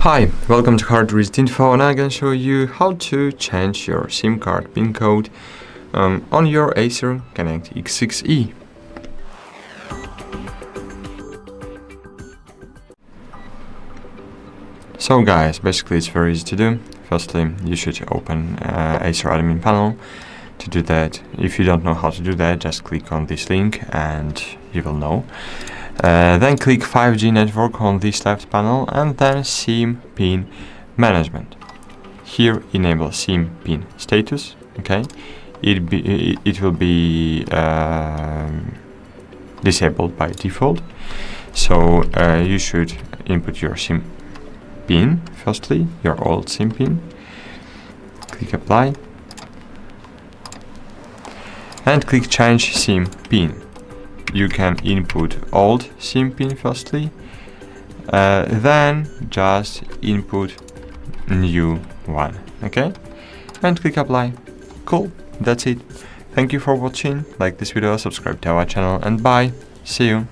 Hi, welcome to HardReset.Info, and I'm going to show you how to change your SIM card PIN code on your ACER Connect X6E. So guys, basically it's very easy to do. Firstly, you should open ACER Aluminum panel. To do that, if you don't know how to do that, just click on this link and you will know. Then click 5G network on this left panel and then SIM PIN management. Here enable SIM PIN status. Okay, it will be disabled by default. So you should input your SIM PIN firstly, your old SIM PIN. Click apply and click change SIM PIN. You can input old SIM PIN firstly, then just input new one, okay? And click apply. Cool, that's it. Thank you for watching. Like this video, subscribe to our channel, and bye. See you.